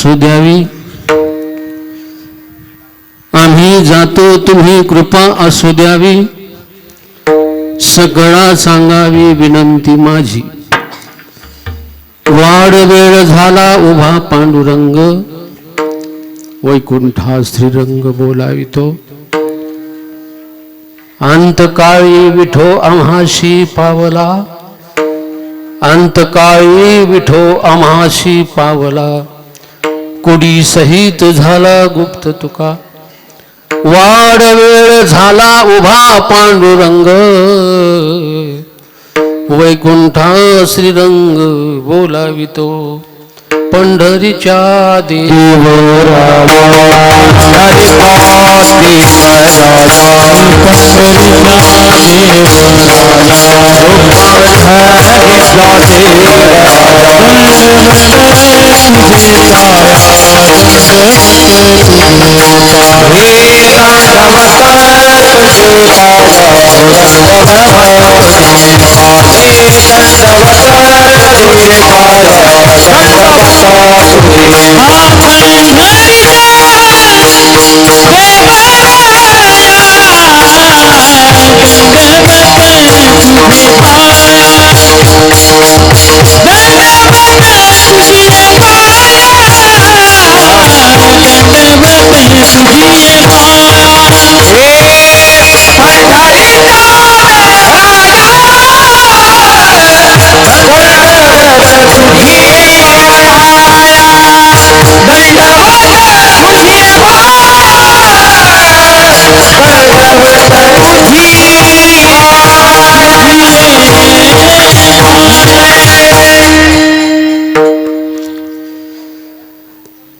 असू द्यावी. आम्ही जातो तुम्ही कृपा असू द्यावी. सगळा सांगावी विनंती माझी. वाड वेळ झाला उभा पांडुरंग. वैकुंठा श्रीरंग बोलावितो. अंतकाळी विठो आम्हाशी पावला. अंतकाळी विठो आम्हाशी पावला. कोडी सहित झाला गुप्त तुका. वाड वेळ झाला उभा पांडुरंग. वैकुंठा श्रीरंग बोलावितो. पंढरीच्या देवरा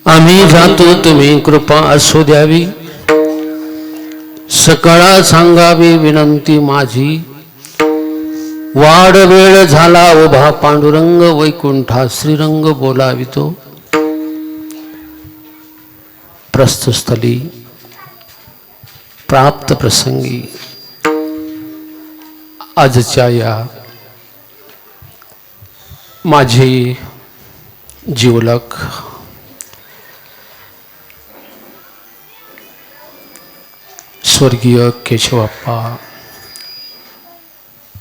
आम्ही जातो तुम्ही कृपा असू द्यावी. सकाळा सांगावी विनंती माझी. वाड वेळ झाला उभा पांडुरंग. वैकुंठा श्रीरंग बोलावितो. प्रस्थस्थली प्राप्त प्रसंगी आजच्या या माझे जीवलक स्वर्गीय केशवप्पा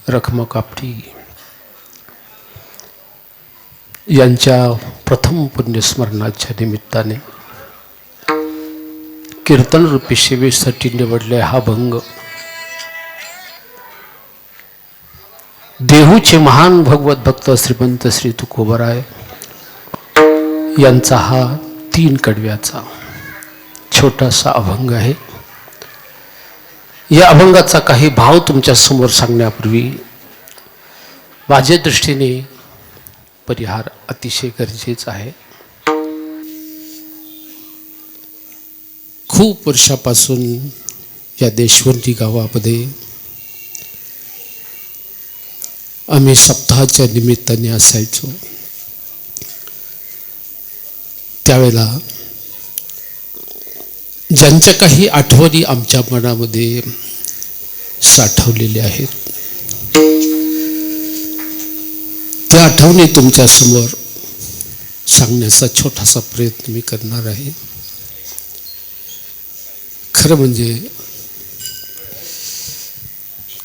रखमकापटी यांच्या प्रथम पुण्यस्मरणाच्या निमित्ताने कीर्तन रूपी सेवेसाठी निवडले हा भंग देहूचे महान भगवत भक्त श्रीमंत श्री तुकोबराय यांचा हा 3 कडव्याचा छोटासा अभंग आहे. या अभंगाचा काही भाव तुमच्या समोर सांगण्यापूर्वी माझ्या दृष्टीने परिहार अतिशय गरजेचा आहे. खूप वर्षापासून या देशवंती गावामध्ये आम्ही सप्ताहाच्या निमित्ताने असायचो. त्यावेळेला ज्यांच्या काही आठवणी आमच्या मनामध्ये साठवलेल्या आहेत त्या आठवणी तुमच्या समोर सांगण्याचा छोटासा प्रयत्न मी करणार आहे. खरं म्हणजे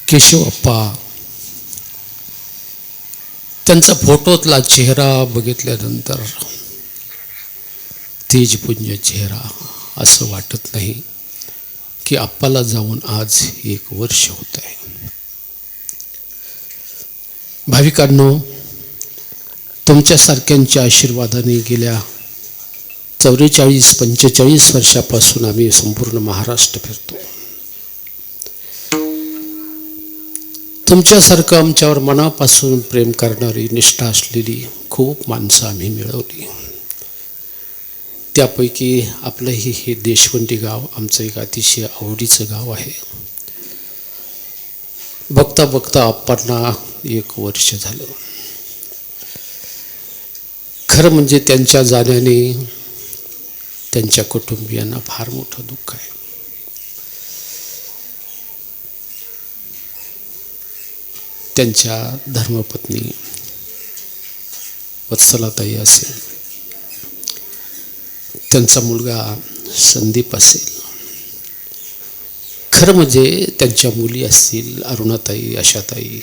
केशवप्पा त्यांचा फोटोतला चेहरा बघितल्यानंतर तेजपुंज चेहरा असं वाटत नाही की आप्पाला जाऊन आज 1 वर्ष होत आहे. भाविकांनो, तुमच्यासारख्यांच्या आशीर्वादाने गेल्या 44-45 वर्षापासून आम्ही संपूर्ण महाराष्ट्र फिरतो. तुमच्यासारखं आमच्यावर मनापासून प्रेम करणारी, निष्ठा असलेली खूप माणसं आम्ही मिळवली. त्यापैकी आपलंही हे देशवंती गाव आमचं एक अतिशय आवडीचं गाव आहे. बघता बघता आप्पांना 1 वर्ष झालं. खरं म्हणजे त्यांच्या जाण्याने त्यांच्या कुटुंबियांना फार मोठं दुःख आहे. त्यांच्या धर्मपत्नी वत्सलाताई असेल त्यांचा मुलगा संदीप असेल, खरं म्हणजे त्यांच्या मुली असतील, अरुणाताई, आशाताई,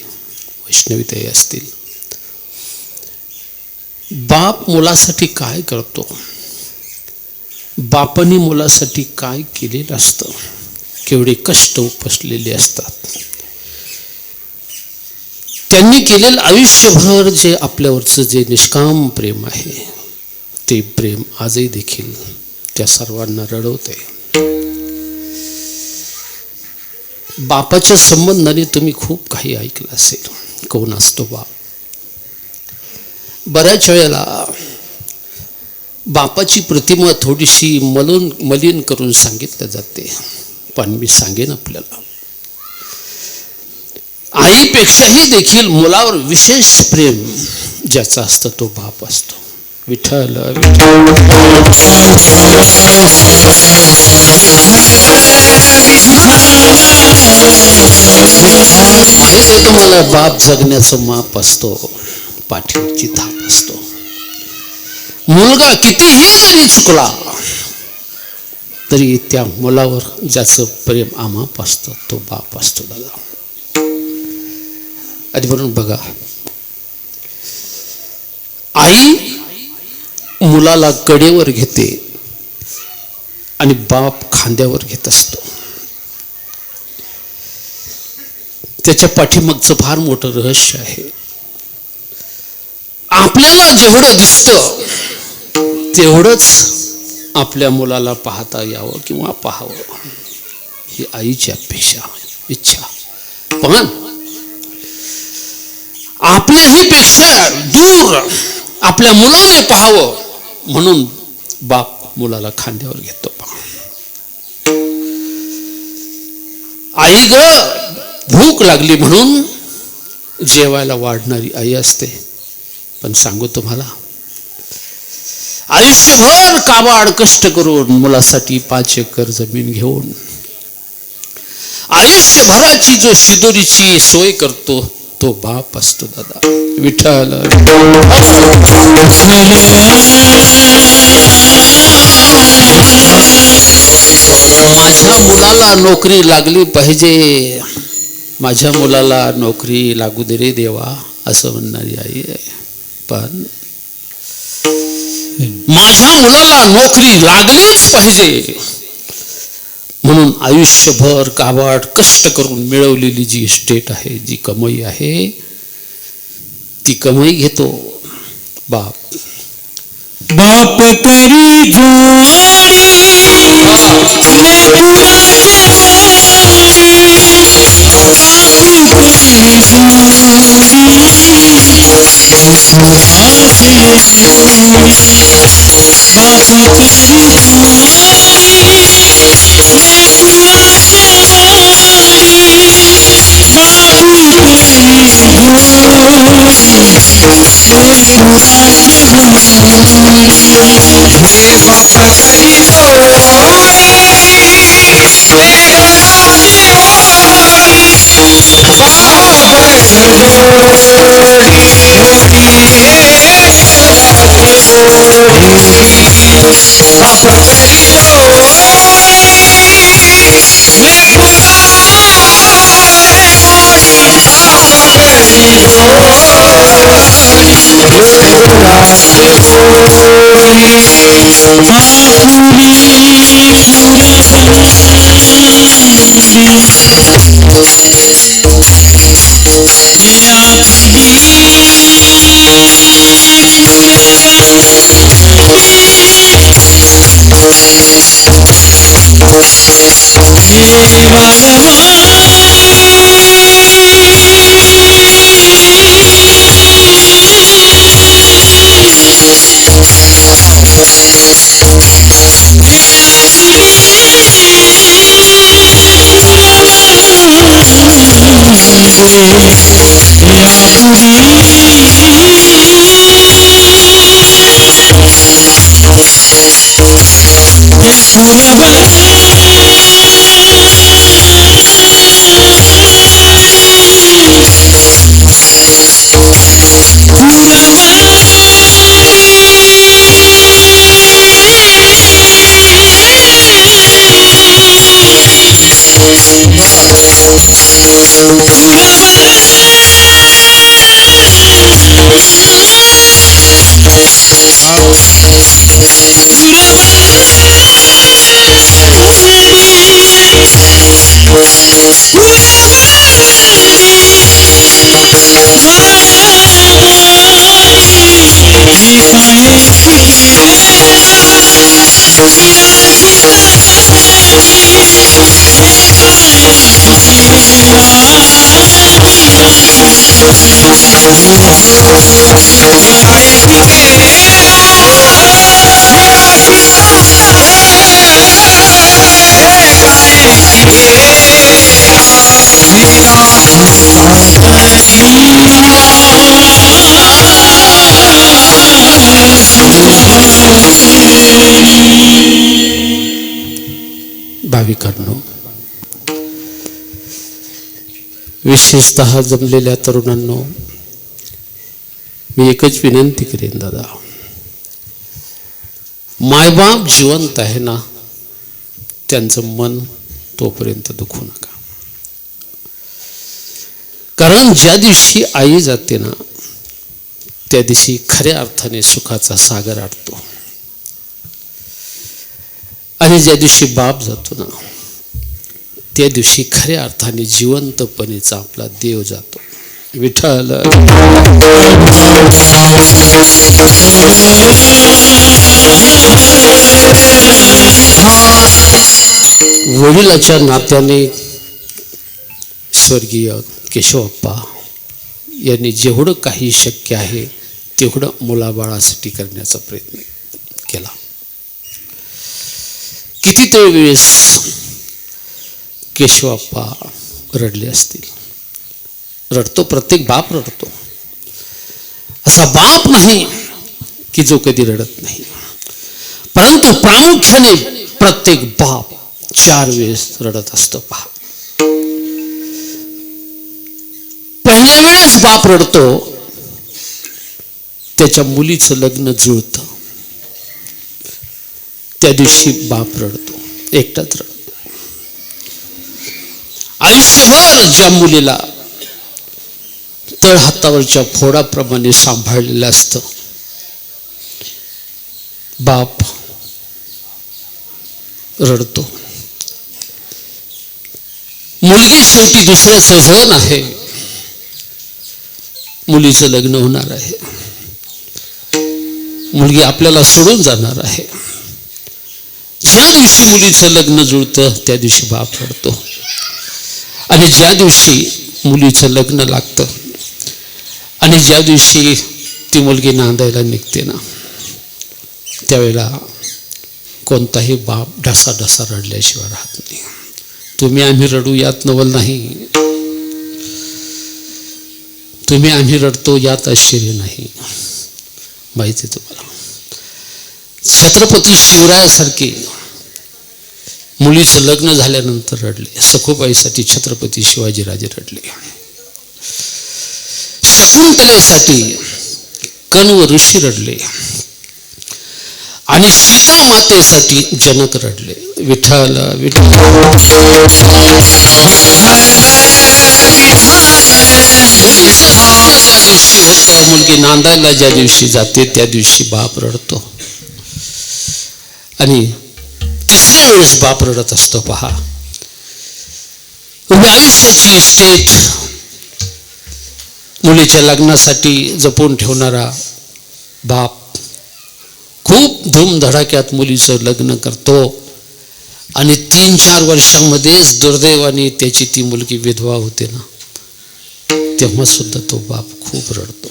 वैष्णवीताई असतील. बाप मुलासाठी काय करतो, बापाने मुलासाठी काय केलेलं असतं, केवढे कष्ट उपसलेले असतात. त्यांनी केलेलं आयुष्यभर जे आपल्यावरचं जे निष्काम प्रेम आहे, ते प्रेम आजही देखील त्या सर्वांना रडवते. बापाच्या संबंधाने तुम्ही खूप काही ऐकलं असेल. कोण असतो बाप? बऱ्याच वेळेला बापाची प्रतिमा थोडीशी मलिन करून सांगितलं जाते, पण मी सांगेन आपल्याला, आईपेक्षाही देखील मुलावर विशेष प्रेम ज्याचा असतं तो बाप असतो. विठ्ठल हे तर तुम्हाला बाप जगण्याचं माप असतो, पाठीवरची थाप असतो. मुलगा कितीही जरी चुकला तरी त्या मुलावर ज्याचं प्रेम अमाप असतं तो बाप असतो. दादा आधी म्हणून बघा, आई मुलाला कडेवर घेते आणि बाप खांद्यावर घेत असतो. त्याच्या पाठीमागचं फार मोठं रहस्य आहे. आपल्याला जेवढं दिसतं तेवढंच आपल्या मुलाला पाहता यावं किंवा पाहावं ही आईची अपेक्षा, इच्छा. पण आपल्याही पेक्षा दूर आपल्या मुलाने पाहावं म्हणून बाप मुलाला खांद्यावर घेतो. आई ग, भूक लागली म्हणून जेवायला वाढणारी आई असते. पण सांगू तुम्हाला, आयुष्यभर काबाड कष्ट करून मुलासाठी 5 एकर जमीन घेऊन आयुष्यभराची जो शिदोरीची सोय करतो तो बाप असतो. दादा विठ्ठल माझ्या मुलाला नोकरी लागली पाहिजे, माझ्या मुलाला नोकरी लागू दे रे देवा, असं म्हणणारी आई आहे. पण माझ्या मुलाला नोकरी लागलीच पाहिजे म्हणून आयुष्यभर काबाड कष्ट करून मिळवलेली जी इस्टेट आहे, जी कमाई आहे, ती कमाई घेतो बाप. बाप तेरी जुआरी भाविकांनो, विशेषतः जमलेल्या तरुणांनो, मी एकच विनंती करेन दादा, मायबाप जिवंत आहे ना, त्यांचं मन तोपर्यंत दुखू नका. कारण ज्या दिवशी आई जाते ना, त्या दिवशी खऱ्या अर्थाने सुखाचा सागर आटतो. आणि ज्या दिवशी बाप जातो ना, त्या दिवशी खऱ्या अर्थाने जिवंतपणेचा आपला देव जातो. विठ्ठल वडिलाच्या नात्याने स्वर्गीय केशवप्पा यांनी जेवढं काही शक्य आहे तेवढं मुलाबाळासाठी करण्याचा प्रयत्न केला. कितीतरी वेळेस केशवप्पा रडले असतील. रडतो, प्रत्येक बाप रडतो. असा बाप नाही की जो कधी रडत नाही. परंतु प्रामुख्याने प्रत्येक बाप 4 वेळेस रडत असतो. पहा, पहिल्या वेळेस बाप रडतो, त्याच्या मुलीचं लग्न जुळतं, त्या दिवशी बाप रडतो, एकटाच रडतो. आयुष्यभर ज्या मुलीला तळहातावरच्या फोडाप्रमाणे सांभाळलेलं असतं, बाप रडतो. मुलगी शेवटी दुसऱ्याचं धन आहे, मुलीचं लग्न होणार आहे, मुलगी आपल्याला सोडून जाणार आहे. ज्या दिवशी मुलीचं लग्न जुळतं त्या दिवशी बाप रडतो. आणि ज्या दिवशी मुलीचं लग्न लागतं आणि ज्या दिवशी ती मुलगी नांदायला निघते ना, त्यावेळेला कोणताही बाप ढसाढसा रडल्याशिवाय राहत नाही. तुम्ही आम्ही रडू यात नवल नाही, तुम्ही आम्ही रडतो यात आश्चर्य नाही. माहिती आहे तुम्हाला, छत्रपती शिवरायासारखे मुलीचं लग्न झाल्यानंतर रडले. सखुबाईसाठी छत्रपती शिवाजीराजे रडले. शकुंतलेसाठी कण्व ऋषी रडले. आणि सीता मातेसाठी जनक रडले. विठ्ठल विठ्ठल. मुलीचं लग्न ज्या दिवशी होतं, मुलगी नांदायला ज्या दिवशी जाते त्या दिवशी बाप रडतो. आणि तिसऱ्या वेळेस बाप रडत असतो. पहा, उभ्या आयुष्याची इस्टेट मुलीच्या लग्नासाठी जपून ठेवणारा बाप खूप धूमधडाक्यात मुलीचं लग्न करतो. आणि 3-4 वर्षांमध्येच दुर्दैवाने त्याची ती मुलगी विधवा होते ना, तेव्हा सुद्धा तो बाप खूप रडतो.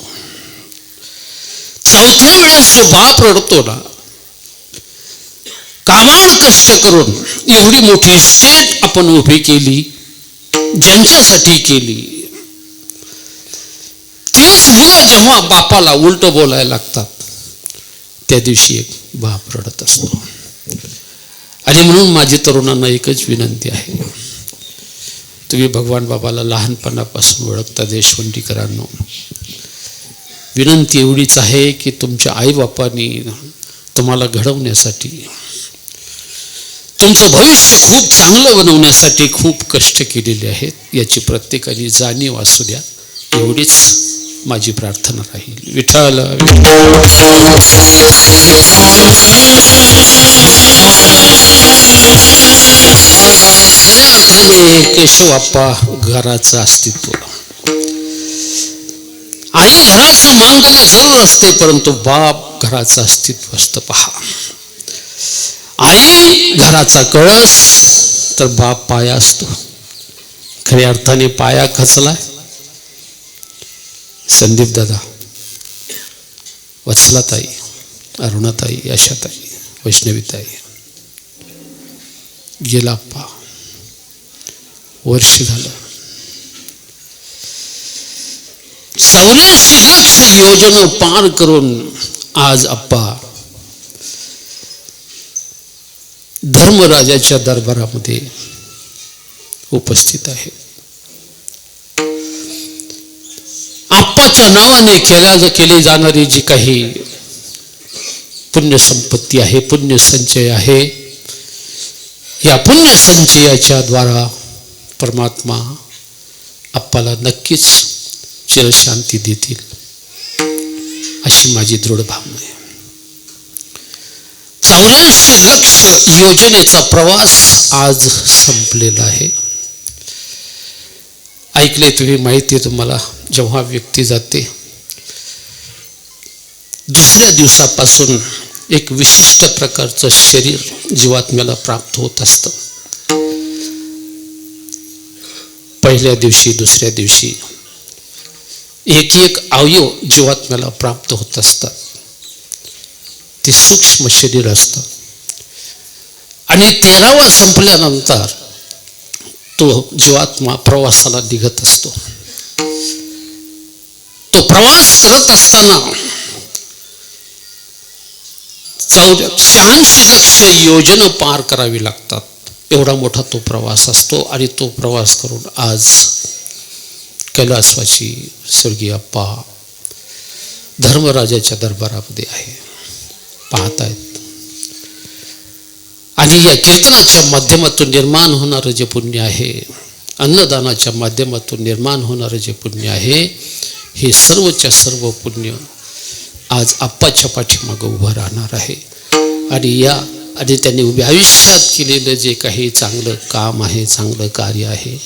चौथ्या वेळेस जो बाप रडतो ना, कामावर कष्ट करून एवढी मोठी इस्टेट आपण उभी केली, ज्यांच्यासाठी केली, तेच मुलं जेव्हा बापाला उलट बोलायला लागतात त्या दिवशी एक बाप रडत असतो. आणि म्हणून माझी तरुणांना एकच विनंती आहे, तुम्ही भगवान बाबाला लहानपणापासून ओळखता देशवंडीकरांनो, विनंती एवढीच आहे की तुमच्या आईबापांनी तुम्हाला घडवण्यासाठी तुमचं भविष्य खूप चांगलं बनवण्यासाठी खूप कष्ट केलेले आहेत याची प्रत्येकाने जाणीव असू द्या, एवढीच माझी प्रार्थना राहील. विठ्ठल खऱ्या अर्थाने केशवाप्पा घराचं अस्तित्व. आई घराचं मांगल्य जरूर असते, परंतु बाप घराचं अस्तित्व असतं. पहा, आई घराचा कळस तर बाप पाया असतो. खऱ्या अर्थाने पाया खचलाय. संदीप दादा, वत्सलाताई, अरुणाताई, आशाताई, वैष्णवीताई, गेला आप्पा, वर्ष झालं. 84 लक्ष योजना पार करून आज आप्पा धर्मराजाच्या दरबारामध्ये उपस्थित आहे. आप्पाच्या नावाने केली जाणारी जी काही पुण्यसंपत्ती आहे, पुण्यसंचय आहे, या पुण्यसंचयाच्या द्वारा परमात्मा आप्पाला नक्कीच चिरशांती देतील अशी माझी दृढ भावना आहे. 84 लक्ष योजनेचा प्रवास आज संपलेला आहे. ऐकले तुम्ही, माहिती आहे तुम्हाला, जेव्हा व्यक्ती जाते दुसऱ्या दिवसापासून एक विशिष्ट प्रकारचं शरीर जीवात्म्याला प्राप्त होत असतं. पहिल्या दिवशी, दुसऱ्या दिवशी एक एक अवयव जीवात्म्याला प्राप्त होत असतात. ते सूक्ष्म शरीर असतं आणि 13वा संपल्यानंतर तो जीवात्मा प्रवासाला निघत असतो. तो प्रवास करत असताना 86 लक्ष योजना पार करावी लागतात. एवढा मोठा तो प्रवास असतो आणि तो प्रवास करून आज कैलासवासी स्वर्गीय अप्पा धर्मराजाच्या दरबारामध्ये आहे, पाहतायत. आणि या कीर्तनाच्या माध्यमातून निर्माण होणारं जे पुण्य आहे, अन्नदानाच्या माध्यमातून निर्माण होणारं जे पुण्य आहे, हे सर्वच्या सर्व पुण्य आज आप्पाच्या पाठीमागं उभं राहणार आहे. आणि त्यांनी उभ्या आयुष्यात केलेलं जे काही चांगलं काम आहे, चांगलं कार्य आहे,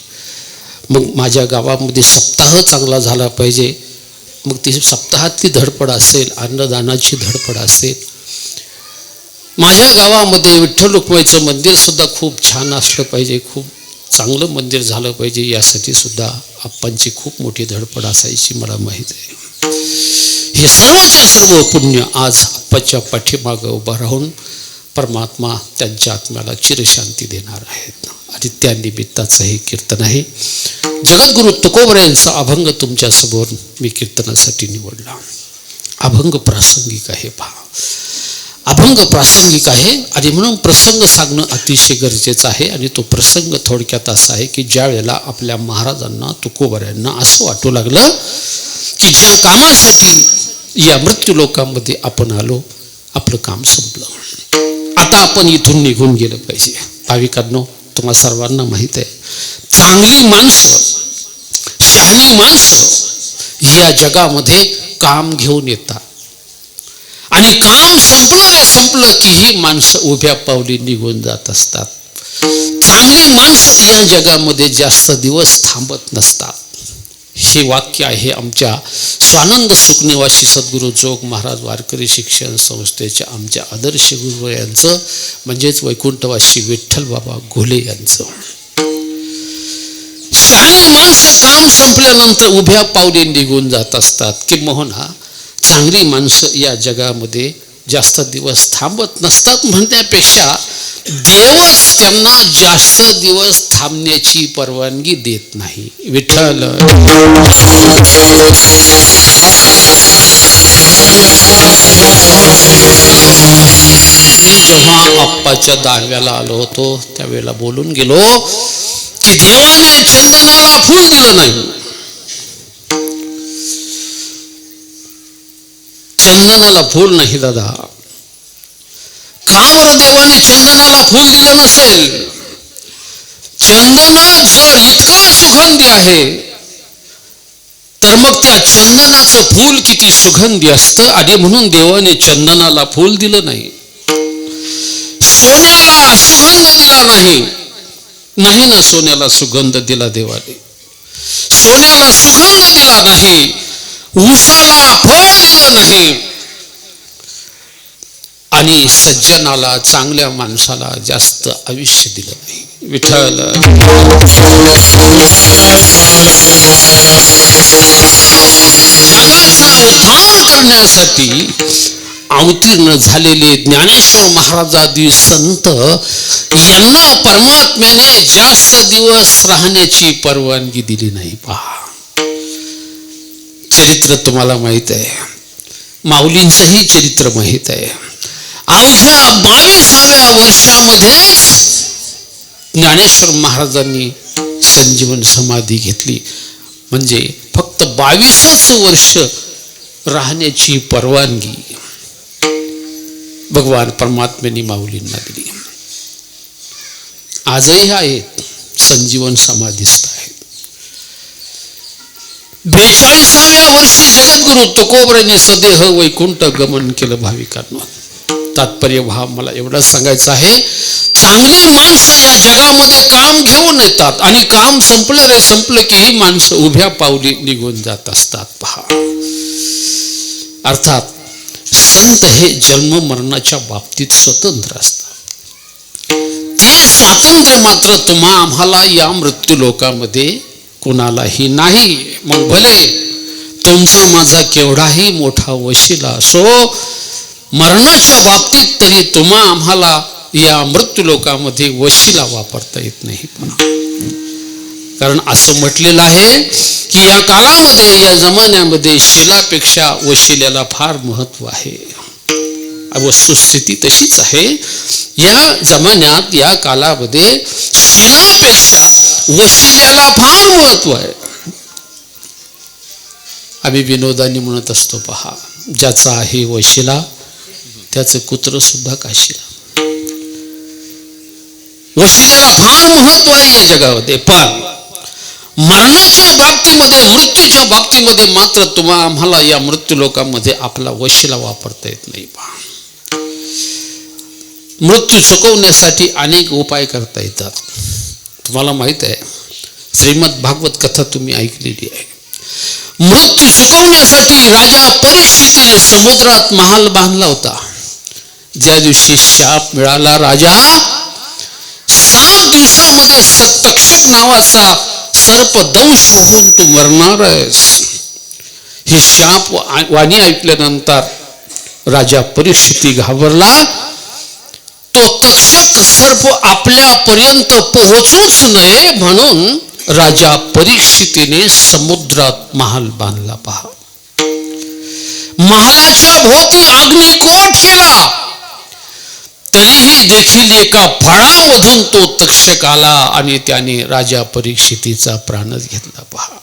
मग माझ्या गावामध्ये सप्ताह चांगला झाला पाहिजे, मग ती सप्ताहातली धडपड असेल, अन्नदानाची धडपड असेल. माझ्या गावामध्ये विठ्ठल रुक्माईचं मंदिर सुद्धा खूप छान असलं पाहिजे, खूप चांगलं मंदिर झालं पाहिजे, यासाठी सुद्धा आप्पांची खूप मोठी धडपड असायची, मला माहीत आहे. हे सर्वच्या सर्व पुण्य आज आप्पाच्या पाठीमागं उभं राहून परमात्मा त्यांच्या आत्म्याला चिरशांती देणार आहेत. आणि त्या निमित्ताचं हे कीर्तन आहे. जगद्गुरु तुकोबऱ्यांचा अभंग तुमच्यासमोर मी कीर्तनासाठी निवडला. अभंग प्रासंगिक आहे. पहा, अभंग प्रासंगिक आहे आणि म्हणून प्रसंग सांगणं अतिशय गरजेचं आहे. आणि तो प्रसंग थोडक्यात असा आहे की ज्या वेळेला आपल्या महाराजांना, तुकोबऱ्यांना असं वाटू लागलं की ज्या कामासाठी या मृत्यू लोकांमध्ये आपण आलो, आपलं काम संपलं, आता आपण इथून निघून गेलं पाहिजे. भाविकांनो, तुम्हा सर्वांना माहीत आहे, चांगली माणसं, शहाणी माणसं या जगामध्ये काम घेऊन येतात आणि काम संपलं की ही माणसं उभ्या पावली निघून जात असतात. चांगली माणसं या जगामध्ये जास्त दिवस थांबत नसतात. हे वाक्य आहे आमच्या स्वानंद सुखनिवासी सद्गुरू जोग महाराज वारकरी शिक्षण संस्थेच्या आमच्या आदर्श गुरु यांचं, म्हणजेच वैकुंठवासी विठ्ठल बाबा घोले यांचं. शहाणी माणसं काम संपल्यानंतर उभ्या पावली निघून जात असतात. किंबहुना चांगली माणसं या जगामध्ये जास्त दिवस थांबत नसतात. म्हणण्यापेक्षा देवच त्यांना जास्त दिवस थांबण्याची परवानगी देत नाही. विठ्ठल मी जेव्हा आप्पाच्या दाव्याला आलो होतो त्यावेळेला बोलून गेलो की देवाने चंदनाला फूल दिलं नाही. चंदनाला फूल नाही दादा, का बरं देवाने चंदनाला फूल दिलं नसेल? चंदन जर इतका सुगंधी आहे तर मग त्या चंदनाचं फूल किती सुगंधी असतं, आणि म्हणून देवाने चंदनाला फूल दिलं नाही. सोन्याला सुगंध दिला नाही, नाही ना, सोन्याला सुगंध दिला देवाने. सोन्याला सुगंध दिला नाही, उसाला फळ दिलं नाही, आणि सज्जनाला, चांगल्या माणसाला जास्त आयुष्य दिलं नाही. विठ्ठल जगाचा उद्धार करण्यासाठी अवतीर्ण झालेले ज्ञानेश्वर महाराजादी संत यांना परमात्म्याने जास्त दिवस राहण्याची परवानगी दिली नाही. पहा, चरित्र तुम्हाला माहित आहे, माऊलींचंही चरित्र माहित आहे. अवघ्या 22व्या वर्षामध्येच ज्ञानेश्वर महाराजांनी संजीवन समाधी घेतली. म्हणजे फक्त 22च वर्ष राहण्याची परवानगी भगवान परमात्म्याने माऊलींना दिली. आजही आहेत, संजीवन समाधीस्थ आहेत. 42व्या वर्षी जगद्गुरु तुकोबरांनी सदेह वैकुंठ गमन केलं. भाविकांनो, तात्पर्य भाव मला एवढंच सांगायचं आहे, चांगली माणसं या जगामध्ये काम घेऊन येतात आणि काम संपलं की ही माणसं उभ्या पावली निघून जात असतात. पहा, अर्थात संत हे जन्म मरणाच्या बाबतीत स्वतंत्र असतात. ते स्वातंत्र्य मात्र तुम्हा आम्हाला या मृत्यू लोकामध्ये कोणालाही नाही. मग भले तुमचा माझा केवढाही मोठा वशिला असो, मरणाच्या बाबतीत तरी तुम्हा आम्हाला या मृत्यू लोकामध्ये वशिला वापरता येत नाही. कारण असं म्हटलेलं आहे की या काळामध्ये, या जमान्यामध्ये शिलापेक्षा वशिल्याला फार महत्व आहे. वस्तुस्थिती तशीच आहे. या जमान्यात, या काळामध्ये शिलापेक्षा वशिल्याला फार महत्व आहे. आम्ही विनोदाने म्हणत असतो, पहा, ज्याचा आहे वशिला त्याचं कुत्र सुद्धा काशीला. वशिल्याला फार महत्व आहे या जगामध्ये. पण मरणाच्या बाबतीमध्ये, मृत्यूच्या बाबतीमध्ये मात्र तुम्हा आम्हाला या मृत्यू लोकांमध्ये आपला वशिला वापरता येत नाही. मृत्यू चुकवण्यासाठी अनेक उपाय करता येतात. तुम्हाला माहित आहे, श्रीमद भागवत कथा तुम्ही ऐकलेली आहे. मृत्यू चुकवण्यासाठी राजा परीक्षितीने समुद्रात महाल बांधला होता. ज्या दिवशी शाप मिळाला, राजा 7 दिवसामध्ये तक्षक नावाचा सर्प दंश होऊन तू मरणार आहेस. ही शाप वाणी ऐकल्यानंतर राजा परीक्षिती घाबरला. तो तक्षक सर्प आपल्यापर्यंत पोहोचूच नये म्हणून राजा परीक्षितीने समुद्रात महाल बांधला. पहा, महालाच्या भोवती अग्निकोट केला, तरीही देखील एका फळामधून तो तक्षक आला आणि त्याने राजा परीक्षितीचा प्राणच घेतला. पहा,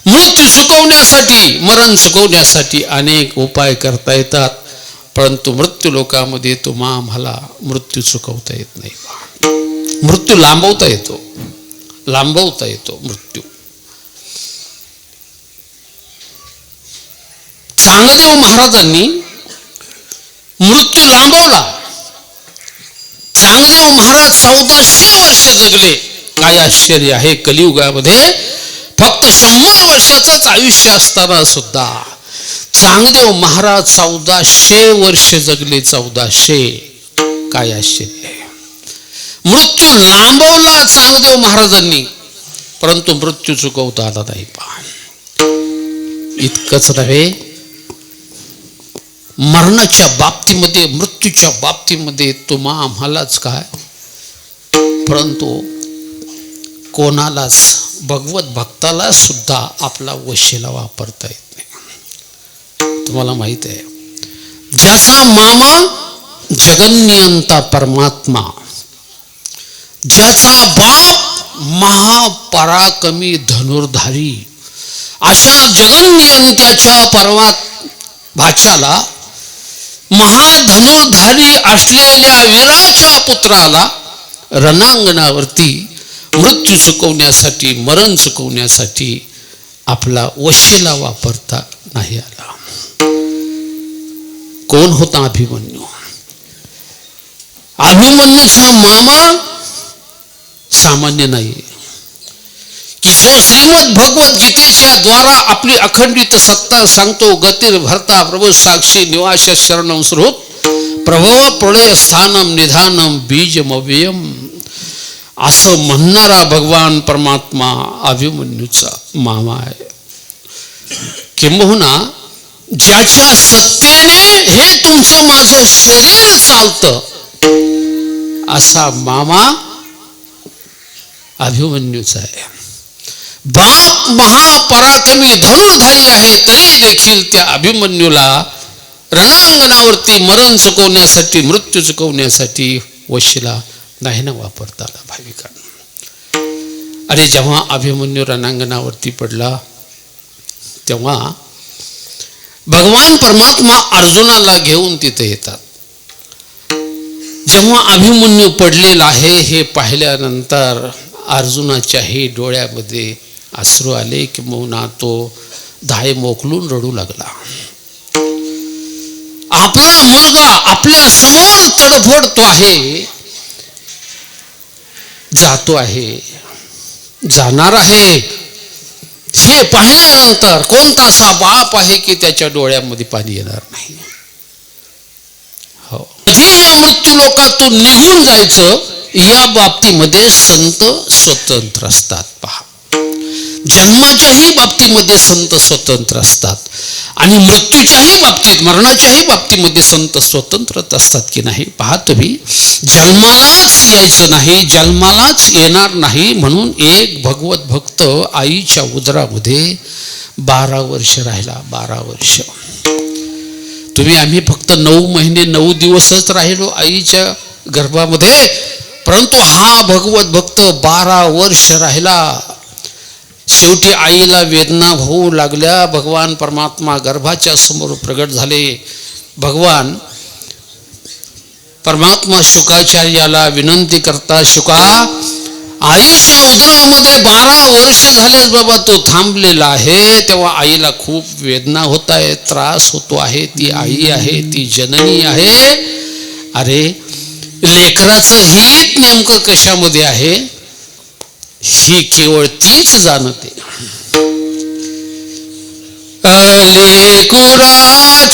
मृत्यू चुकवण्यासाठी, मरण चुकवण्यासाठी अनेक उपाय करता येतात, परंतु मृत्यू लोकामध्ये तुम्हा आम्हाला मृत्यू चुकवता येत नाही. मृत्यू लांबवता येतो, लांबवता येतो मृत्यू. चांगदेव महाराजांनी मृत्यू लांबवला. चांगदेव महाराज 1400 वर्ष जगले. काय आश्चर्य आहे, कलियुगामध्ये फक्त 100 वर्षाचंच आयुष्य असताना सुद्धा चांगदेव महाराज 1400 वर्ष जगले. 1400, काय आश्चर्य आहे. मृत्यू लांबवला चांगदेव महाराजांनी, परंतु मृत्यू चुकवता आला नाही. पहा, इतकंच नव्हे, मरणाच्या बाबतीमध्ये, मृत्यूच्या बाबतीमध्ये तुम्हा आम्हालाच काय, परंतु कोणालाच, भगवत भक्ताला सुद्धा आपला वशिला वापरता येत नाही. तुम्हाला माहित आहे, ज्याचा मामा जगन्नियंता परमात्मा, ज्याचा बाप महापराक्रमी धनुर्धारी, अशा जगन्नियंत्याच्या भाच्याला महाधनुर्धारी असलेल्या वीराच्या पुत्राला रणांगणावरती मृत्यू चुकवण्यासाठी, मरण चुकवण्यासाठी आपला वशिला वापरता नाही आला. कोण होता अभिमन्यू? अभिमन्यूचा मामा सामान्य नाही, की जो श्रीमद भगवत गीतेच्या द्वारा आपली अखंडित सत्ता सांगतो. गतिर भरता प्रभू साक्षी निवास शरणम स्रोत प्रभव प्रलय स्थानम निधानम बीजमव्ययम असं म्हणणारा भगवान परमात्मा अभिमन्यूचा मामा आहे. किंबहुना ज्याच्या सत्तेने हे तुमचं माझं शरीर चालतं असा मामा अभिमन्यूचा आहे. बाप महापराक्रमी धनुर्धारी आहे, तरी देखील त्या अभिमन्यूला रणांगणावरती मरण चुकवण्यासाठी, मृत्यू चुकवण्यासाठी वशिला नाही ना वापरता आला. भाविकांना, अरे जेव्हा अभिमन्यू रणांगणावरती पडला तेव्हा भगवान परमात्मा अर्जुनाला घेऊन तिथे येतात. जेव्हा अभिमन्यू पडलेला आहे हे पाहिल्यानंतर अर्जुनाच्याही डोळ्यामध्ये अश्रू आले, किंबहुना तो धाय मोकलून रडू लागला. आपला मुलगा आपल्या समोर तडफडतो आहे, जातो आहे, जाणार आहे, हे पाहिल्यानंतर कोणता असा बाप आहे की त्याच्या डोळ्यामध्ये पाणी येणार नाही. हो, कधी या मृत्यू लोकातून निघून जायचं या बाबतीमध्ये संत स्वतंत्र असतात. पहा, जन्माच्याही बाबतीमध्ये संत स्वतंत्र असतात आणि मृत्यूच्याही बाबतीत, मरणाच्याही बाबतीमध्ये संत स्वतंत्र असतात की नाही. पहा तुम्ही, जन्मालाच यायचं नाही, जन्मालाच येणार नाही म्हणून एक भगवत भक्त आईच्या उदरामध्ये 12 वर्ष राहिला. 12 वर्ष. तुम्ही आम्ही फक्त 9 महिने 9 दिवसच राहिलो आईच्या गर्भामध्ये, परंतु हा भगवत भक्त 12 वर्ष राहिला. शेवटी आईला वेदना होऊ लागल्या. भगवान परमात्मा गर्भाच्या समोर प्रगट झाले. भगवान परमात्मा शुकाचार्याला विनंती करता, शुका, आईच्या उदरामध्ये 12 वर्ष झाले बाबा तो थांबलेला आहे, तेव्हा आईला खूप वेदना होत आहे, त्रास होतो आहे. ती आई आहे, ती जननी आहे. अरे, लेकराचं हित नेमकं कशामध्ये आहे ही केवळ तीच जाणते. लेकुराचे हित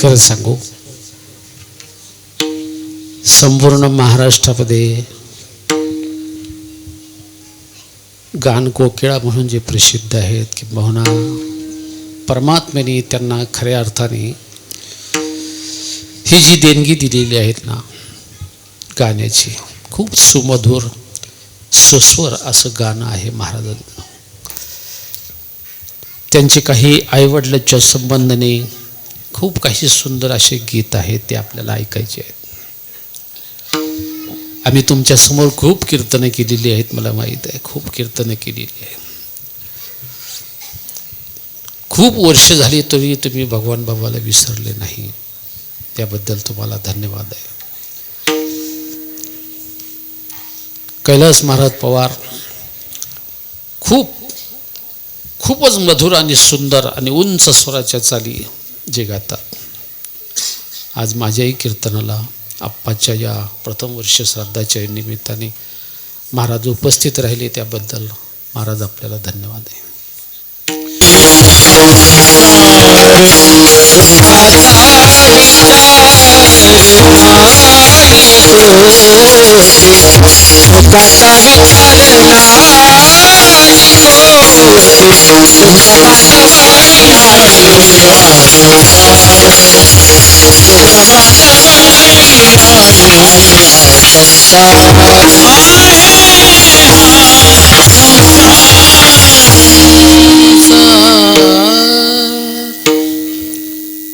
खरं सांगू, संपूर्ण महाराष्ट्रामध्ये गानकोकिळा म्हणून जे प्रसिद्ध आहेत, किंबहुना परमात्म्याने त्यांना खऱ्या अर्थाने ही जी देणगी दिलेली आहेत ना गाण्याची, खूप सुमधुर सुस्वर असं गाणं आहे महाराजांचं. त्यांचे काही आईवडिलांच्या संबंधाने खूप काही सुंदर असे गीत आहेत ते आपल्याला ऐकायचे आहेत. आम्ही तुमच्यासमोर खूप कीर्तनं केलेली आहेत, मला माहीत आहे, खूप कीर्तनं केलेली आहेत. खूप वर्ष झाली तरी तुम्ही भगवान बाबाला विसरले नाही, त्याबद्दल तुम्हाला धन्यवाद आहे. कैलास महाराज पवार खूपच मधुर आणि सुंदर आणि उंच स्वराच्या चाली जे गातात. आज माझ्याही कीर्तनाला आप्पाच्या या प्रथम वर्ष श्राद्धाच्या निमित्ताने महाराज उपस्थित राहिले, त्याबद्दल महाराज आपल्याला धन्यवाद आहे.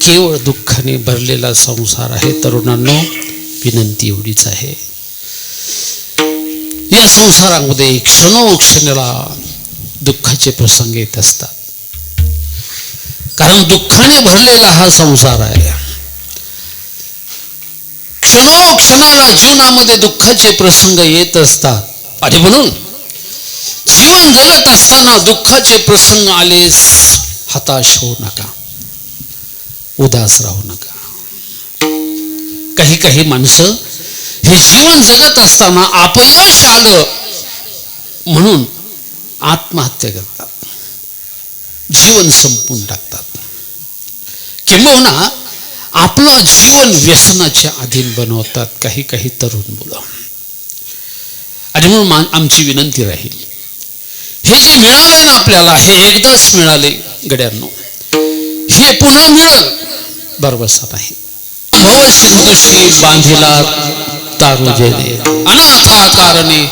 केवळ दुःखाने भरलेला संसार आहे. तरुणांनो, विनंती एवढीच आहे, या संसारामध्ये क्षणोक्षणाला दुःखाचे प्रसंग येत असतात. कारण दुःखाने भरलेला हा संसार आहे. क्षणोक्षणाला जीवनामध्ये दुःखाचे प्रसंग येत असतात. आणि म्हणून जीवन जगत असताना दुःखाचे प्रसंग आलेच हताश होऊ नका, उदास राहू नका. काही काही माणसं हे जीवन जगत असताना अपयश आलं म्हणून आत्महत्या करतात, जीवन संपून टाकतात, किंबहुना आपलं जीवन व्यसनाच्या अधीन बनवतात काही काही तरुण मुलं. आणि म्हणून आमची विनंती राहील, हे जे मिळालंय ना आपल्याला, हे एकदाच मिळाले गड्यांनो, हे पुन्हा मिळेल बरबसा नाही. भव सिंधुशी बांधिला तारुजेने, अनाथा कारणे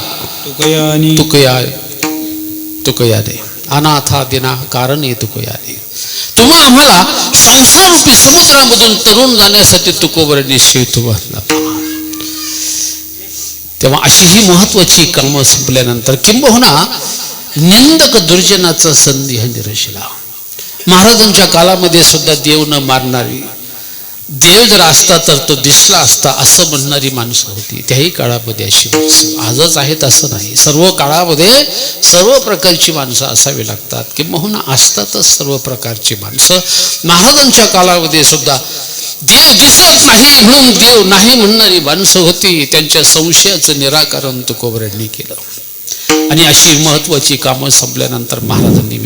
तुकयाने, अनाथा दिना कारणे तुकयाने. तुम्हा आम्हाला संसार रूपी समुद्रामधून तरुण जाण्यासाठी तुकोबरांनी शेतू बांधला. तेव्हा अशी ही महत्वाची कामं संपल्यानंतर किंबहुना निंदक दुर्जनाचा संधी निरशला. महाराजांच्या काळामध्ये सुद्धा देव न मारणारी, देव जर असता तर तो दिसला असता असं म्हणणारी माणसं होती त्याही काळामध्ये. अशी माणसं आजच आहेत असं नाही, सर्व काळामध्ये सर्व प्रकारची माणसं असावी लागतात, किंबहुना असतातच सर्व प्रकारची माणसं. महाराजांच्या काळामध्ये सुद्धा देव दिसत नाही म्हणून देव नाही म्हणणारी माणसं होती. त्यांच्या संशयाचं निराकरण तुकोबरांनी केलं. आणि अशी महत्वाची कामं संपल्यानंतर महाराजांनी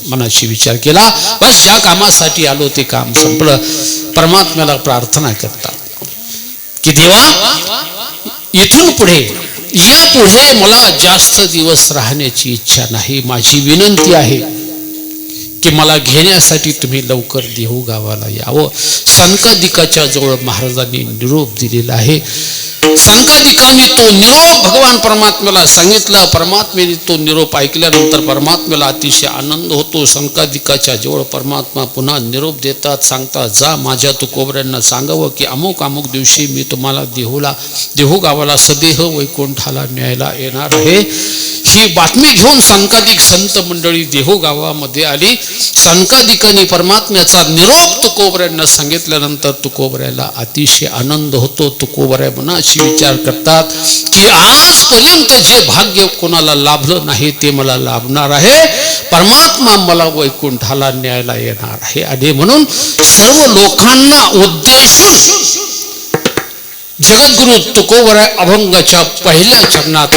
मनाशी विचार केला, बस ज्या कामासाठी आलो ते काम संपलं. परमात्म्याला प्रार्थना करतात की देवा, इथून पुढे यापुढे मला जास्त दिवस राहण्याची इच्छा नाही. माझी विनंती आहे की मला घेण्यासाठी तुम्ही लवकर देहू गावाला यावं. सनकादिकाच्या जवळ महाराजांनी निरोप दिलेला आहे. सनकादिकांनी तो निरोप भगवान परमात्म्याला सांगितला. परमात्म्याने तो निरोप ऐकल्यानंतर परमात्म्याला अतिशय आनंद होतो. सनकादिकाच्या जवळ परमात्मा पुन्हा निरोप देतात, सांगतात, जा माझ्या तुकोबऱ्यांना सांगावं की अमुक अमुक दिवशी मी तुम्हाला देहू गावाला सदेह वैकुंठाला न्यायला येणार आहे. ही बातमी घेऊन सनकादिक संत मंडळी देहू गावामध्ये आली. सनकादिकांनी परमात्म्याचा निरोप तुकोबऱ्यांना सांगितल्यानंतर तुकोबऱ्याला अतिशय आनंद होतो. तुकोबऱ्या मनाशी विचार करतात की आजपर्यंत जे भाग्य कोणाला लाभलं नाही ते मला लाभणार आहे. परमात्मा मला वैकुंठाला न्यायला येणार आहे. आणि म्हणून सर्व लोकांना उद्देशून जगद्गुरु तुकोबराय अभंगाच्या पहिल्या चरणात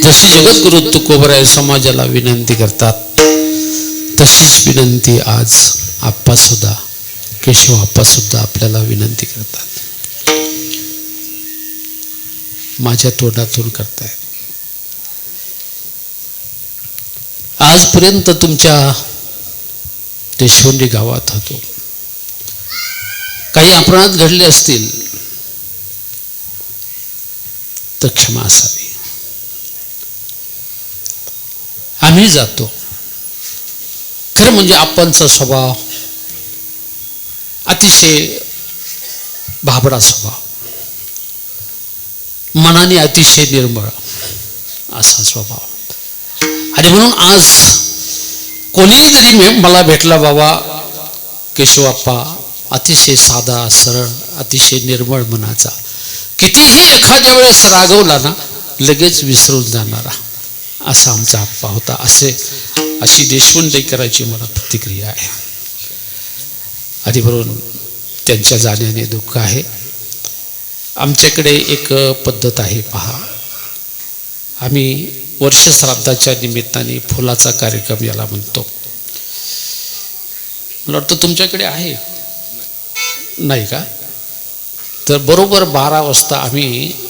जशी जगद्गुरु तुकोबराय समाजाला विनंती करतात तशीच विनंती आज आप्पा सुद्धा केशव आप्पा सुद्धा आपल्याला विनंती करतात, माझ्या तोंडातून करतायत. आजपर्यंत तुमच्या देशवंडी गावात होतो, काही अपराध घडले असतील तर क्षमा असावी. आम्ही जातो. खरं म्हणजे आप्पांचा स्वभाव अतिशय भाबडा स्वभाव, मनाने अतिशय निर्मळ असा स्वभाव. आणि म्हणून आज कोणीही जरी मला भेटला, बाबा केशवप्पा अतिशय साधा सरळ अतिशय निर्मळ मनाचा, कितीही एखाद्या वेळेस रागवला ना लगेच विसरून जाणारा असा आमचा आप्पा होता. अशी देशवंडेकरांची मला प्रतिक्रिया आहे. आणि म्हणून त्यांच्या जाण्याने दुःख आहे. आमच्याकडे एक पद्धत आहे पहा, आम्ही वर्षश्राद्धाच्या निमित्ताने फुलाचा कार्यक्रम याला म्हणतो. मला वाटतं तुमच्याकडे आहे नाही का? तर बरोबर 12 वाजता आम्ही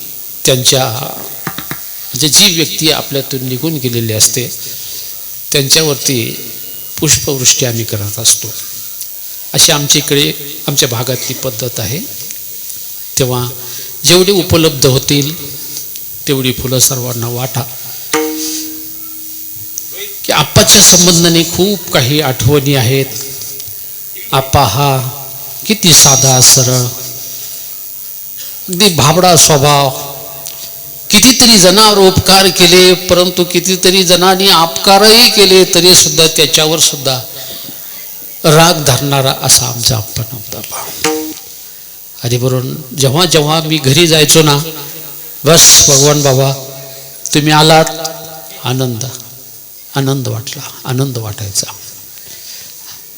त्यांच्या म्हणजे जी व्यक्ती आपल्यातून निघून गेलेली असते त्यांच्यावरती पुष्पवृष्टी आम्ही करत असतो. अशी आमच्या इकडे आमच्या भागातली पद्धत आहे. तेव्हा जेवढे उपलब्ध होतील तेवढी फुलं सर्वांना वाटा. की आप्पाच्या संबंधाने खूप काही आठवणी आहेत. आप्पा हा किती साधा सरळ अगदी भाबडा स्वभाव, कितीतरी जणांवर उपकार केले, परंतु कितीतरी जणांनी अपकारही केले, तरी सुद्धा त्याच्यावर सुद्धा राग धरणारा असा आमचा अप्पा नव्हता. आणि बरोबर जेव्हा जेव्हा मी घरी जायचो ना, बस भगवान बाबा तुम्ही आलात, आनंद आनंद वाटला, आनंद वाटायचा.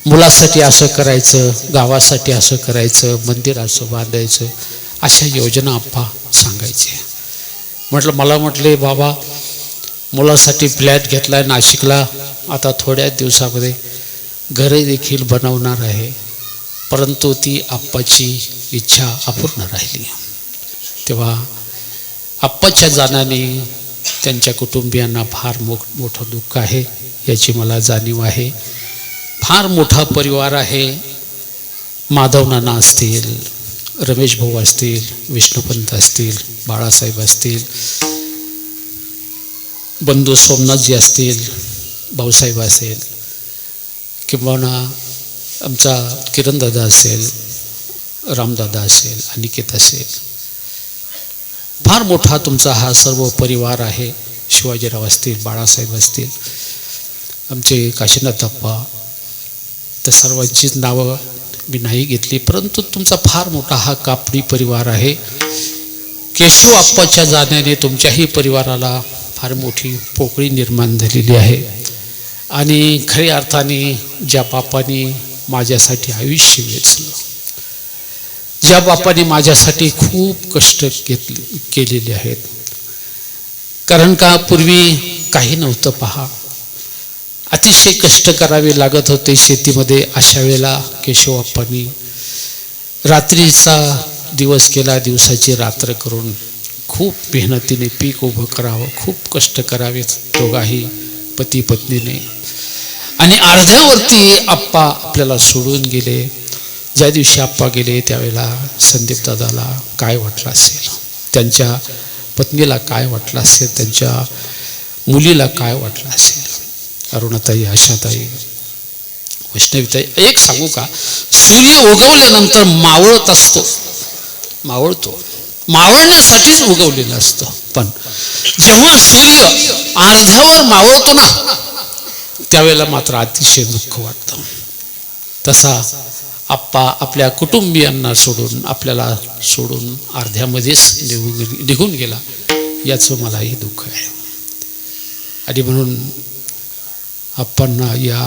मुलासाठी असं करायचं, गावासाठी असं करायचं, मंदिर असं बांधायचं, अशा योजना आप्पा सांगायचे. मला म्हटले बाबा मुलासाठी फ्लॅट घेतला आहे नाशिकला, आता थोड्या दिवसामध्ये घरे देखील बनवणार आहे, परंतु ती आप्पाची इच्छा अपूर्ण राहिली. तेव्हा आप्पाच्या जाण्याने त्यांच्या कुटुंबियांना फार मोठं दुःख आहे, याची मला जाणीव आहे. फार मोठा परिवार आहे. माधव नाना असतील, रमेश भाऊ असतील, विष्णुपंत असतील, बाळासाहेब असतील, बंधू सोमनाथजी असतील, भाऊसाहेब असेल, किंवा आमचा किरणदादा असेल, रामदादा असेल, अनिकेत असेल. फार मोठा तुमचा हा सर्व परिवार आहे. शिवाजीराव असतील, बाळासाहेब असतील, आमचे काशीनाथ अप्पा, त्या सर्वांचीच नावं मी नाही घेतली, परंतु तुमचा फार मोठा हा कापडी परिवार आहे. केशव आप्पाच्या जाण्याने तुमच्याही परिवाराला फार मोठी पोकळी निर्माण झालेली आहे. आणि खऱ्या अर्थाने ज्या बापाने माझ्यासाठी आयुष्य वेचलं, ज्या बापाने माझ्यासाठी खूप कष्ट केलेले आहेत, कारण का पूर्वी काही नव्हतं पहा, अतिशय कष्ट करावे लागत होते शेतीमध्ये. अशा वेळेला केशवप्पांनी रात्रीचा दिवस केला, दिवसाची रात्र करून खूप मेहनतीने पीक उभं करावं, खूप कष्ट करावेत दोघाही पती पत्नीने. आणि अर्ध्यावरती आप्पा आपल्याला सोडून गेले. ज्या दिवशी आप्पा गेले त्यावेळेला संदीप दादाला काय वाटलं असेल, त्यांच्या पत्नीला काय वाटलं असेल, त्यांच्या मुलीला काय वाटलं असेल, अरुणाताई, आशाताई, वैष्णवीताई. एक सांगू का, सूर्य उगवल्यानंतर मावळत असतो, मावळतो, मावळण्यासाठीच उगवलेलं असतं. पण जेव्हा सूर्य अर्ध्यावर मावळतो ना, त्यावेळेला मात्र अतिशय दुःख वाटतं. तसा आप्पा आपल्या कुटुंबियांना सोडून, आपल्याला सोडून अर्ध्यामध्येच निघून गेला, याचं मलाही दुःख आहे. आणि म्हणून आप्पांना या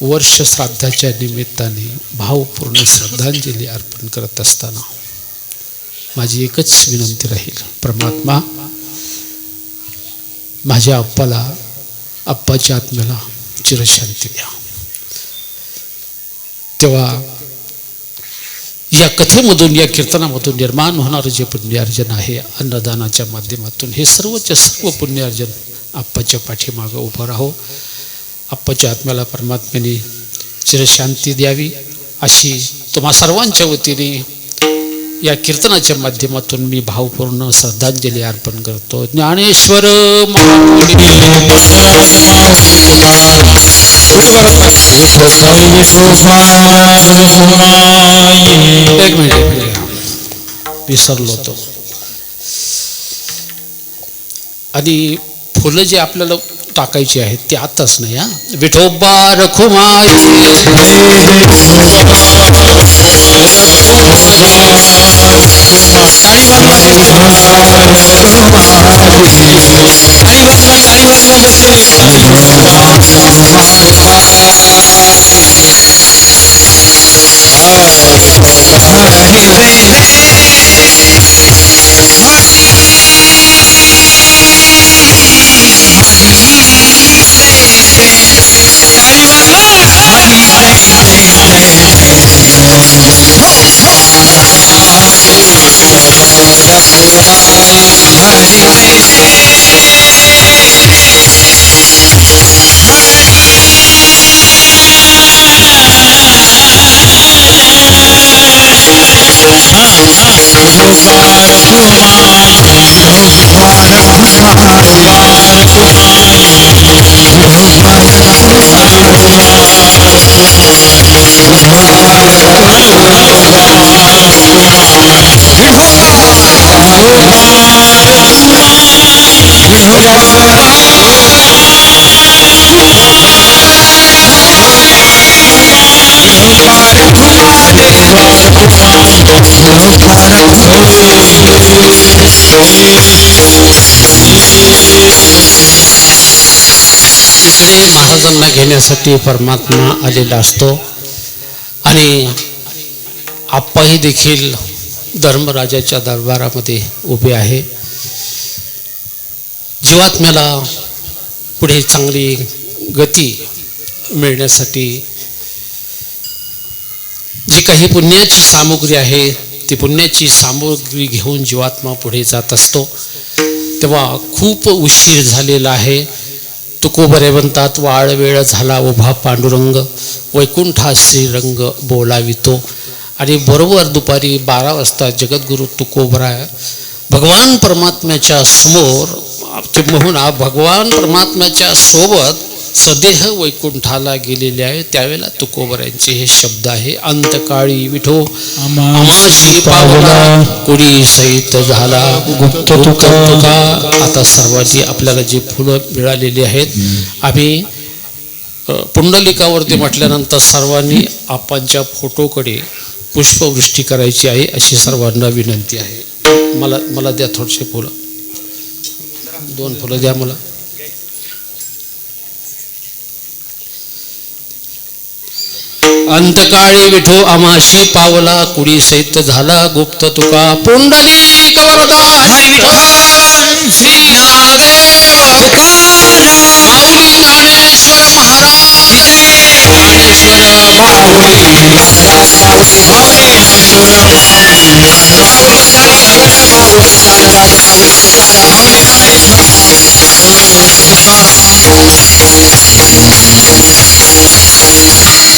वर्ष श्राद्धाच्या निमित्ताने भावपूर्ण श्रद्धांजली अर्पण करत असताना माझी एकच विनंती राहील, परमात्मा माझ्या आप्पाला, आप्पाच्या आत्म्याला चिरशांती द्या. तेव्हा या कथेमधून, या कीर्तनामधून निर्माण होणारं जे पुण्यार्जन आहे अन्नदानाच्या माध्यमातून, हे सर्वच्या सर्व पुण्यार्जन आप्पाच्या पाठीमागं उभं राहो. आप्पाच्या आत्म्याला परमात्म्याने चिरशांती द्यावी, अशी तुम्हा सर्वांच्या वतीने या कीर्तनाच्या माध्यमातून मी भावपूर्ण श्रद्धांजली अर्पण करतो. ज्ञानेश्वर एक मिनिट विसरलो होतो. आणि फुलं जे आपल्याला टाकायची आहेत ते आताच नाही, हा. विठोबा रखुमाई इकडे महाराजांना घेण्यासाठी परमात्मा आलेला असतो आणि आप्पाही देखील धर्मराजाच्या दरबारामध्ये उभे आहे. जीवात्म्याला पुढे चांगली गती मिळण्यासाठी जी काही पुण्याची सामुग्री आहे ती पुण्याची सामुग्री घेऊन जीवात्मा पुढे जात असतो. तेव्हा खूप उशीर झालेला आहे. तुकोबरे म्हणतात, वाळ वेळ झाला उभा पांडुरंग, वैकुंठा श्रीरंग बोलावितो. आणि बरोबर दुपारी 12 वाजता जगद्गुरु तुकोबरा भगवान परमात्म्याच्या समोर किंबहुना भगवान परमात्म्याच्या सोबत सदेह वैकुंठाला गेलेले आहे. त्यावेळेला तुकोबऱ्यांचे हे शब्द आहे, अंतकाळी विठो आमाशी पावला, कुडी सहित झाला गुप्त तुका. आता सर्वांची आपल्याला जी फुलं मिळालेली आहेत, आम्ही पुंडलिकावरती म्हटल्यानंतर सर्वांनी आपांच्या फोटोकडे पुष्पवृष्टी करायची आहे अशी सर्वांना विनंती आहे. मला द्या थोडेसे फुलं, 2 फुलं द्या मला. अंतकाळी विठो आमाशी पावला, कुडी सहित झाला गुप्त तुका. पुंडलिक वरदा श्री ज्ञानदेव माऊली ज्ञानेश्वर महाराज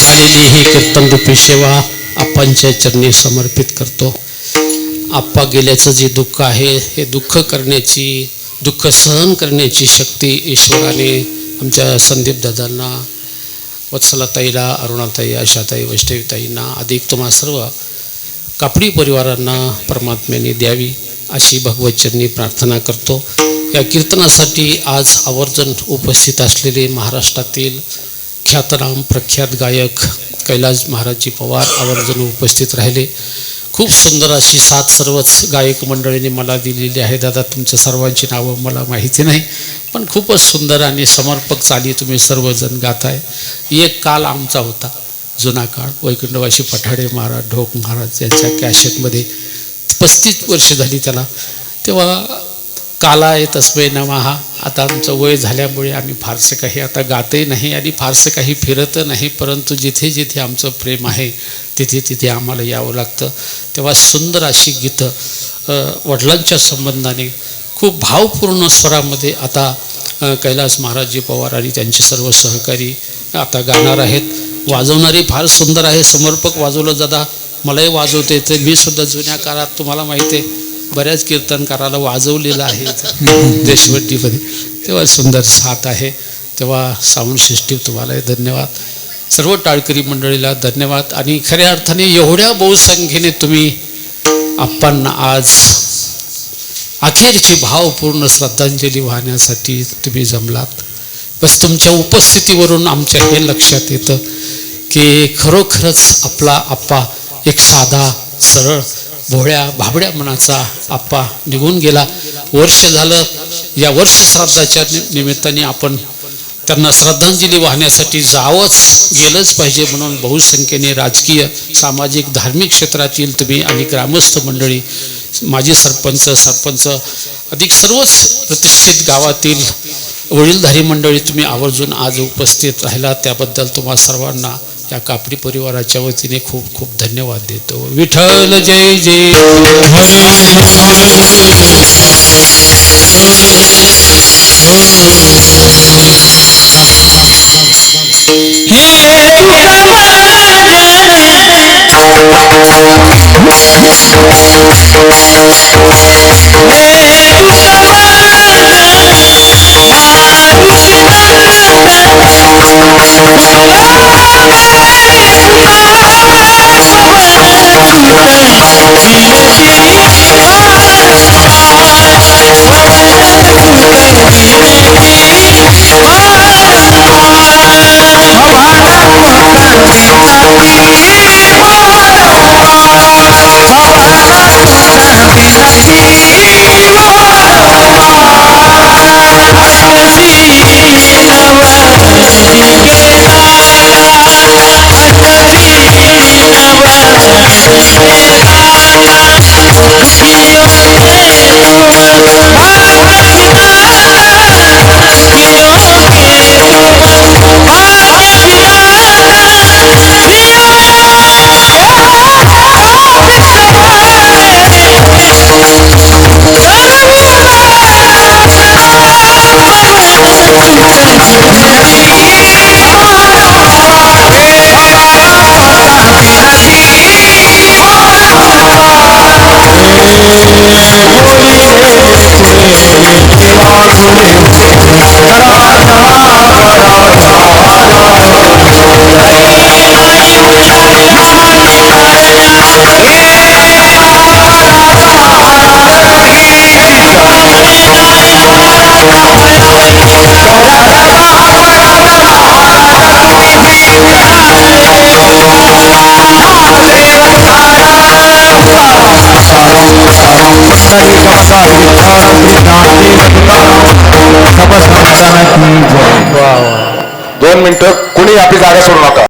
आलेली ही कीर्तन रूपी सेवा आप्पांच्या चरणी समर्पित करतो. आप्पा गेल्याचं जे दुःख आहे हे दुःख सहन करण्याची शक्ती ईश्वराने आमच्या संदीप दादांना, वत्सलाताईला, अरुणाताई, आशाताई, वैष्णवीताईंना अधिक तुम्हा सर्व कापडी परिवारांना परमात्म्याने द्यावी अशी भगवतचरणी प्रार्थना करतो. या कीर्तनासाठी आज आवर्जून उपस्थित असलेले महाराष्ट्रातील ख्यातनाम प्रख्यात गायक कैलास महाराजजी पवार आवर्जून उपस्थित राहिले. खूप सुंदर अशी साथ सर्वच गायक मंडळींनी मला दिलेली आहे. दादा तुमच्या सर्वांची नावं मला माहिती नाही, पण खूपच सुंदर आणि समर्पक चाली तुम्ही सर्वजण गाताय. एक काल आमचा होता, जुना काळ, वैकुंठवासी पठाडे महाराज, ढोक महाराज यांच्या कॅसेटमध्ये 35 वर्ष झाली त्याला. तेव्हा कालाय तस्मै नमः. आता आमचं वय झाल्यामुळे आम्ही फारसे काही आता गातही नाही आणि फारसं काही फिरत नाही, परंतु जिथे जिथे आमचं प्रेम आहे तिथे तिथे आम्हाला यावं लागतं. तेव्हा सुंदर अशी गीतं वडिलांच्या संबंधाने खूप भावपूर्ण स्वरामध्ये आता कैलास महाराजजी पवार आणि त्यांचे सर्व सहकारी आता गाणार आहेत. वाजवणारी फार सुंदर आहे, समर्पक वाजवलं दादा, मलाही वाजवते येते. मी सुद्धा जुन्या काळात तुम्हाला माहिती आहे बऱ्याच कीर्तनकाराला वाजवलेलं आहे देशवट्टीमध्ये. तेव्हा सुंदर साथ आहे. तेव्हा साऊंड सिस्टीम तुम्हालाही धन्यवाद, सर्व टाळकरी मंडळीला धन्यवाद. आणि खऱ्या अर्थाने एवढ्या बहुसंख्येने तुम्ही आप्पांना आज अखेरची भावपूर्ण श्रद्धांजली वाहण्यासाठी तुम्ही जमलात. बस तुमच्या उपस्थितीवरून आमच्या हे लक्षात येतं की खरोखरच आपला आप्पा एक साधा सरळ भोळ्या भाबड्या मनाचा आप्पा निघून गेला. वर्ष झालं, या वर्ष श्राद्धाच्या निमित्ताने आपण त्यांना श्रद्धांजली वाहण्यासाठी गेलंच पाहिजे. म्हणून बहुसंख्येने राजकीय, सामाजिक, धार्मिक क्षेत्रातील तुम्ही आणि ग्रामस्थ मंडळी, माजी सरपंच अधिक सर्वच प्रतिष्ठित गावातील वडीलधारी मंडळी तुम्ही आवर्जून आज उपस्थित राहिला, त्याबद्दल तुम्हा सर्वांना या कापडी परिवाराच्या वतीने खूप खूप धन्यवाद देतो. विठ्ठल जय जय हे की जय. 2 मिनिटं कुणी आपली जागा सोडू नका.